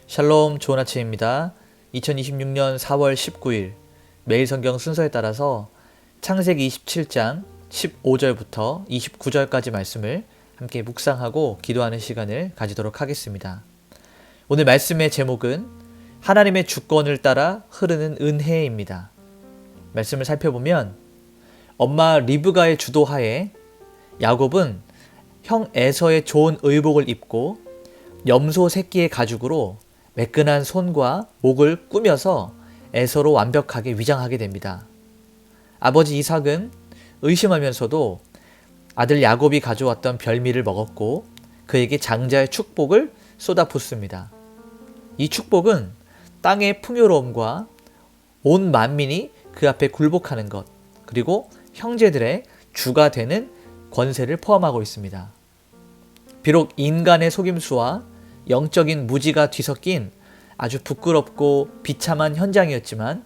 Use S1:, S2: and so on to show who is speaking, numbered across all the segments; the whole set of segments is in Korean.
S1: 샬롬, 좋은 아침입니다. 2026년 4월 19일 매일 성경 순서에 따라서 창세기 27장 15절부터 29절까지 말씀을 함께 묵상하고 기도하는 시간을 가지도록 하겠습니다. 오늘 말씀의 제목은 하나님의 주권을 따라 흐르는 은혜입니다. 말씀을 살펴보면 엄마 리브가의 주도하에 야곱은 형 에서의 좋은 의복을 입고 염소 새끼의 가죽으로 매끈한 손과 목을 꾸며서 에서로 완벽하게 위장하게 됩니다. 아버지 이삭은 의심하면서도 아들 야곱이 가져왔던 별미를 먹었고 그에게 장자의 축복을 쏟아붓습니다. 이 축복은 땅의 풍요로움과 온 만민이 그 앞에 굴복하는 것, 그리고 형제들의 주가 되는 권세를 포함하고 있습니다. 비록 인간의 속임수와 영적인 무지가 뒤섞인 아주 부끄럽고 비참한 현장이었지만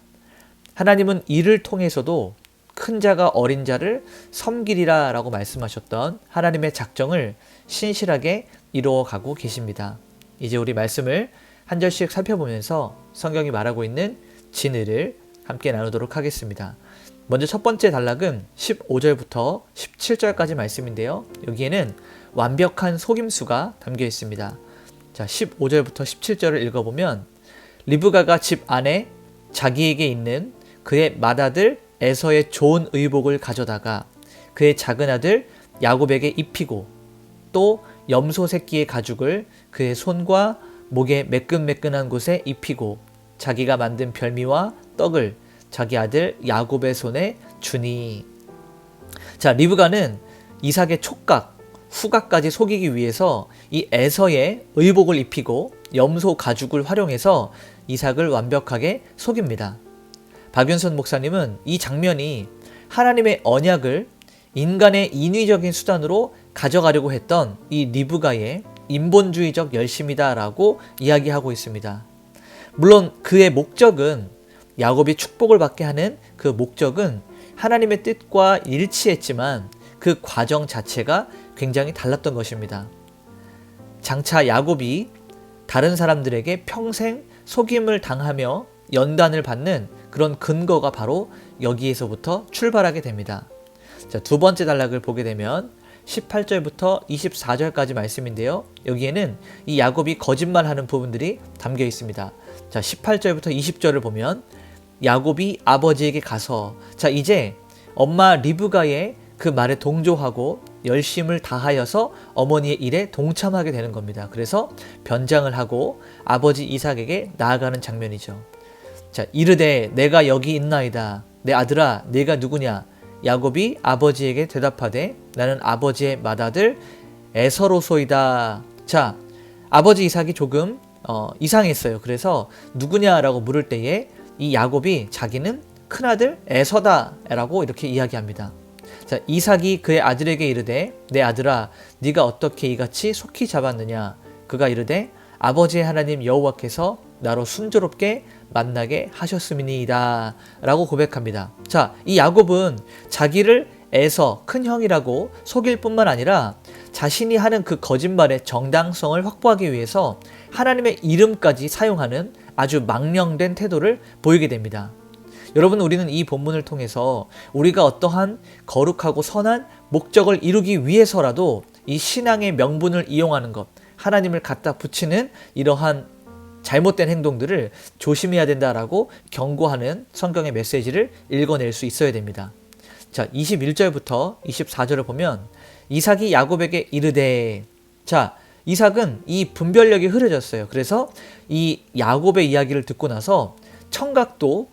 S1: 하나님은 이를 통해서도 큰 자가 어린 자를 섬기리라 라고 말씀하셨던 하나님의 작정을 신실하게 이루어가고 계십니다. 이제 우리 말씀을 한 절씩 살펴보면서 성경이 말하고 있는 진리를 함께 나누도록 하겠습니다. 먼저 첫 번째 단락은 15절부터 17절까지 말씀인데요. 여기에는 완벽한 속임수가 담겨 있습니다. 자, 15절부터 17절을 읽어보면 리브가가 집 안에 자기에게 있는 그의 맏아들 에서의 좋은 의복을 가져다가 그의 작은 아들 야곱에게 입히고 또 염소 새끼의 가죽을 그의 손과 목의 매끈매끈한 곳에 입히고 자기가 만든 별미와 떡을 자기 아들 야곱의 손에 주니. 자, 리브가는 이삭의 촉각, 후각까지 속이기 위해서 이 에서의 의복을 입히고 염소 가죽을 활용해서 이삭을 완벽하게 속입니다. 박윤선 목사님은 이 장면이 하나님의 언약을 인간의 인위적인 수단으로 가져가려고 했던 이 리브가의 인본주의적 열심이다라고 이야기하고 있습니다. 물론 그의 목적은 야곱이 축복을 받게 하는 그 목적은 하나님의 뜻과 일치했지만 그 과정 자체가 굉장히 달랐던 것입니다. 장차 야곱이 다른 사람들에게 평생 속임을 당하며 연단을 받는 그런 근거가 바로 여기에서부터 출발하게 됩니다. 자, 두 번째 단락을 보게 되면 18절부터 24절까지 말씀인데요. 여기에는 이 야곱이 거짓말하는 부분들이 담겨 있습니다. 자, 18절부터 20절을 보면 야곱이 아버지에게 가서, 자, 이제 엄마 리브가의 그 말에 동조하고 열심을 다하여서 어머니의 일에 동참하게 되는 겁니다. 그래서 변장을 하고 아버지 이삭에게 나아가는 장면이죠. 자, 이르되 내가 여기 있나이다. 내 아들아, 네가 누구냐? 야곱이 아버지에게 대답하되 나는 아버지의 맏아들 에서로소이다. 자, 아버지 이삭이 조금 이상했어요. 그래서 누구냐라고 물을 때에 이 야곱이 자기는 큰아들 에서다 라고 이렇게 이야기합니다. 자, 이삭이 그의 아들에게 이르되 내 아들아, 네가 어떻게 이같이 속히 잡았느냐? 그가 이르되 아버지의 하나님 여호와께서 나로 순조롭게 만나게 하셨음이니이다 라고 고백합니다. 자, 이 야곱은 자기를 에서 큰 형이라고 속일 뿐만 아니라 자신이 하는 그 거짓말의 정당성을 확보하기 위해서 하나님의 이름까지 사용하는 아주 망령된 태도를 보이게 됩니다. 여러분, 우리는 이 본문을 통해서 우리가 어떠한 거룩하고 선한 목적을 이루기 위해서라도 이 신앙의 명분을 이용하는 것, 하나님을 갖다 붙이는 이러한 잘못된 행동들을 조심해야 된다라고 경고하는 성경의 메시지를 읽어낼 수 있어야 됩니다. 자, 21절부터 24절을 보면 이삭이 야곱에게 이르되, 자, 이삭은 이 분별력이 흐려졌어요. 그래서 이 야곱의 이야기를 듣고 나서 청각도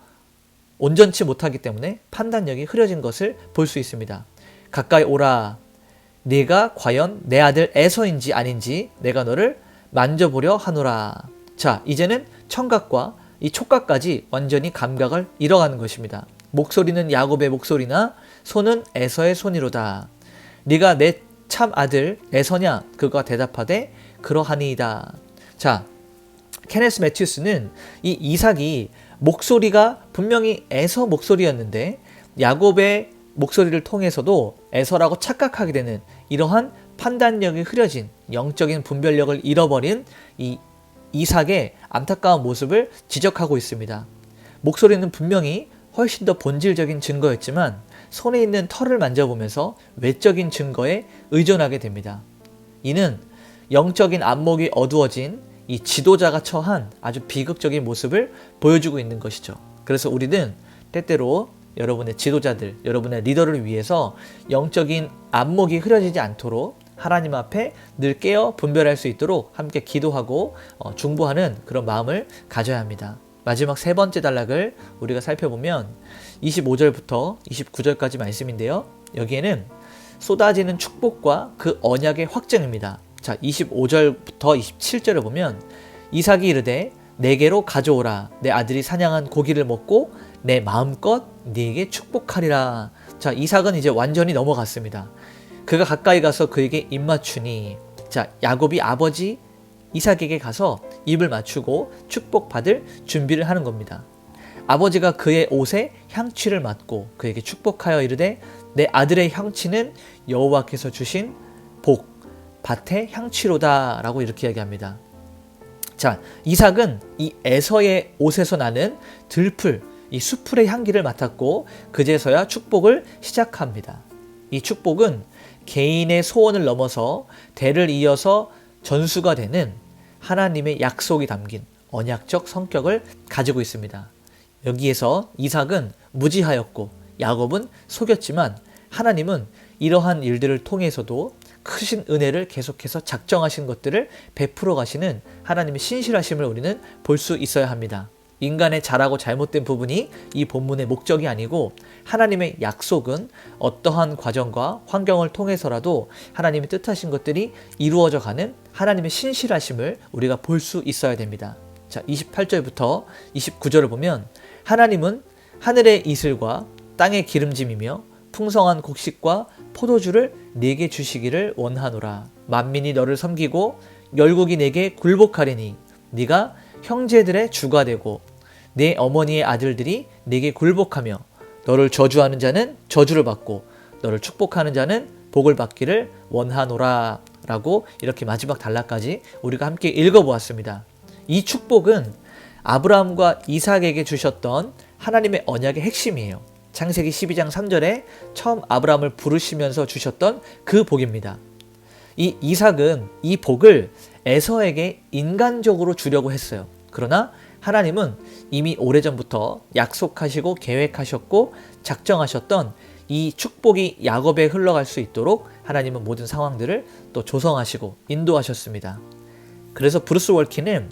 S1: 온전치 못하기 때문에 판단력이 흐려진 것을 볼 수 있습니다. 가까이 오라. 네가 과연 내 아들 에서인지 아닌지 내가 너를 만져보려 하노라. 자, 이제는 청각과 이 촉각까지 완전히 감각을 잃어가는 것입니다. 목소리는 야곱의 목소리나 손은 에서의 손이로다. 네가 내 참 아들 에서냐? 그가 대답하되 그러하니이다. 자, 케네스 매튜스는 이 이삭이 목소리가 분명히 에서 목소리였는데 야곱의 목소리를 통해서도 에서라고 착각하게 되는 이러한 판단력이 흐려진 영적인 분별력을 잃어버린 이 이삭의 안타까운 모습을 지적하고 있습니다. 목소리는 분명히 훨씬 더 본질적인 증거였지만 손에 있는 털을 만져보면서 외적인 증거에 의존하게 됩니다. 이는 영적인 안목이 어두워진 이 지도자가 처한 아주 비극적인 모습을 보여주고 있는 것이죠. 그래서 우리는 때때로 여러분의 지도자들, 여러분의 리더를 위해서 영적인 안목이 흐려지지 않도록 하나님 앞에 늘 깨어 분별할 수 있도록 함께 기도하고 중보하는 그런 마음을 가져야 합니다. 마지막 세 번째 단락을 우리가 살펴보면 25절부터 29절까지 말씀인데요. 여기에는 쏟아지는 축복과 그 언약의 확증입니다. 자, 25절부터 27절을 보면 이삭이 이르되 내게로 가져오라. 내 아들이 사냥한 고기를 먹고 내 마음껏 네게 축복하리라. 자, 이삭은 이제 완전히 넘어갔습니다. 그가 가까이 가서 그에게 입 맞추니, 자, 야곱이 아버지 이삭에게 가서 입을 맞추고 축복받을 준비를 하는 겁니다. 아버지가 그의 옷에 향취를 맡고 그에게 축복하여 이르되 내 아들의 향취는 여호와께서 주신 복, 밭의 향취로다 라고 이렇게 이야기합니다. 자, 이삭은 이 에서의 옷에서 나는 들풀, 이 수풀의 향기를 맡았고 그제서야 축복을 시작합니다. 이 축복은 개인의 소원을 넘어서 대를 이어서 전수가 되는 하나님의 약속이 담긴 언약적 성격을 가지고 있습니다. 여기에서 이삭은 무지하였고 야곱은 속였지만 하나님은 이러한 일들을 통해서도 크신 은혜를 계속해서 작정하신 것들을 베풀어 가시는 하나님의 신실하심을 우리는 볼 수 있어야 합니다. 인간의 잘하고 잘못된 부분이 이 본문의 목적이 아니고 하나님의 약속은 어떠한 과정과 환경을 통해서라도 하나님의 뜻하신 것들이 이루어져 가는 하나님의 신실하심을 우리가 볼 수 있어야 됩니다. 자, 28절부터 29절을 보면 하나님은 하늘의 이슬과 땅의 기름짐이며 풍성한 곡식과 포도주를 네게 주시기를 원하노라. 만민이 너를 섬기고 열국이 네게 굴복하리니 네가 형제들의 주가 되고 내 어머니의 아들들이 네게 굴복하며 너를 저주하는 자는 저주를 받고 너를 축복하는 자는 복을 받기를 원하노라 라고 이렇게 마지막 단락까지 우리가 함께 읽어보았습니다. 이 축복은 아브라함과 이삭에게 주셨던 하나님의 언약의 핵심이에요. 창세기 12장 3절에 처음 아브라함을 부르시면서 주셨던 그 복입니다. 이 이삭은 이 복을 에서에게 인간적으로 주려고 했어요. 그러나 하나님은 이미 오래전부터 약속하시고 계획하셨고 작정하셨던 이 축복이 야곱에 흘러갈 수 있도록 하나님은 모든 상황들을 또 조성하시고 인도하셨습니다. 그래서 브루스 월키는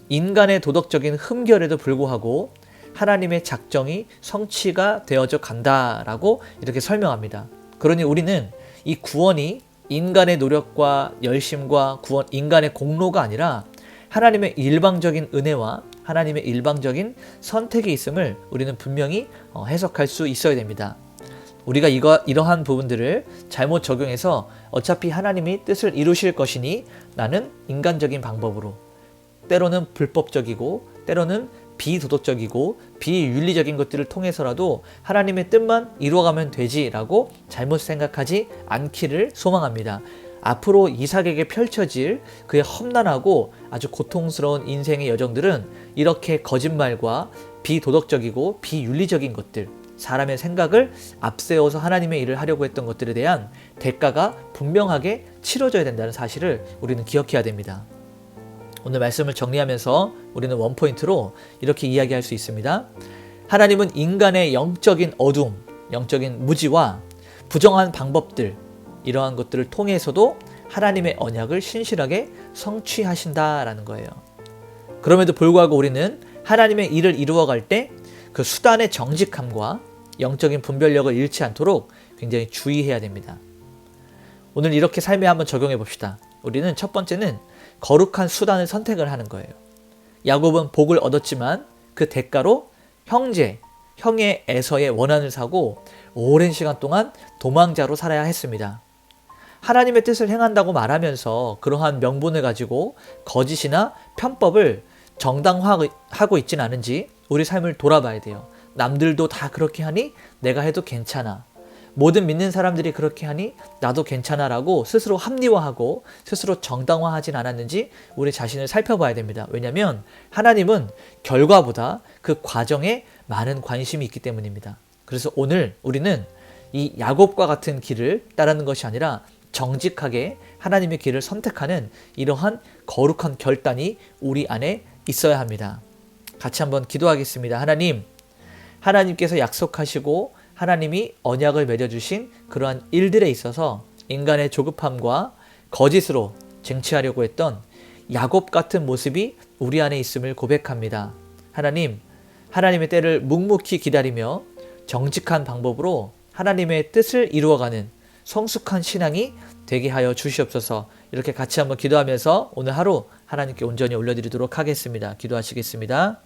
S1: 인간의 도덕적인 흠결에도 불구하고 하나님의 작정이 성취가 되어져 간다라고 이렇게 설명합니다. 그러니 우리는 이 구원이 인간의 노력과 열심과 인간의 공로가 아니라 하나님의 일방적인 은혜와 하나님의 일방적인 선택이 있음을 우리는 분명히 해석할 수 있어야 됩니다. 우리가 이러한 부분들을 잘못 적용해서 어차피 하나님이 뜻을 이루실 것이니 나는 인간적인 방법으로 때로는 불법적이고 때로는 비도덕적이고 비윤리적인 것들을 통해서라도 하나님의 뜻만 이루어가면 되지라고 잘못 생각하지 않기를 소망합니다. 앞으로 이삭에게 펼쳐질 그의 험난하고 아주 고통스러운 인생의 여정들은 이렇게 거짓말과 비도덕적이고 비윤리적인 것들, 사람의 생각을 앞세워서 하나님의 일을 하려고 했던 것들에 대한 대가가 분명하게 치러져야 된다는 사실을 우리는 기억해야 됩니다. 오늘 말씀을 정리하면서 우리는 원포인트로 이렇게 이야기할 수 있습니다. 하나님은 인간의 영적인 어둠, 영적인 무지와 부정한 방법들, 이러한 것들을 통해서도 하나님의 언약을 신실하게 성취하신다라는 거예요. 그럼에도 불구하고 우리는 하나님의 일을 이루어갈 때 그 수단의 정직함과 영적인 분별력을 잃지 않도록 굉장히 주의해야 됩니다. 오늘 이렇게 삶에 한번 적용해 봅시다. 우리는 첫 번째는 거룩한 수단을 선택을 하는 거예요. 야곱은 복을 얻었지만 그 대가로 형의 에서의 원한을 사고 오랜 시간 동안 도망자로 살아야 했습니다. 하나님의 뜻을 행한다고 말하면서 그러한 명분을 가지고 거짓이나 편법을 정당화하고 있진 않은지 우리 삶을 돌아봐야 돼요. 남들도 다 그렇게 하니 내가 해도 괜찮아. 모든 믿는 사람들이 그렇게 하니 나도 괜찮아라고 스스로 합리화하고 스스로 정당화하진 않았는지 우리 자신을 살펴봐야 됩니다. 왜냐하면 하나님은 결과보다 그 과정에 많은 관심이 있기 때문입니다. 그래서 오늘 우리는 이 야곱과 같은 길을 따르는 것이 아니라 정직하게 하나님의 길을 선택하는 이러한 거룩한 결단이 우리 안에 있어야 합니다. 같이 한번 기도하겠습니다. 하나님께서 약속하시고 하나님이 언약을 맺어주신 그러한 일들에 있어서 인간의 조급함과 거짓으로 쟁취하려고 했던 야곱 같은 모습이 우리 안에 있음을 고백합니다. 하나님의 때를 묵묵히 기다리며 정직한 방법으로 하나님의 뜻을 이루어가는 성숙한 신앙이 되게 하여 주시옵소서. 이렇게 같이 한번 기도하면서 오늘 하루 하나님께 온전히 올려드리도록 하겠습니다. 기도하시겠습니다.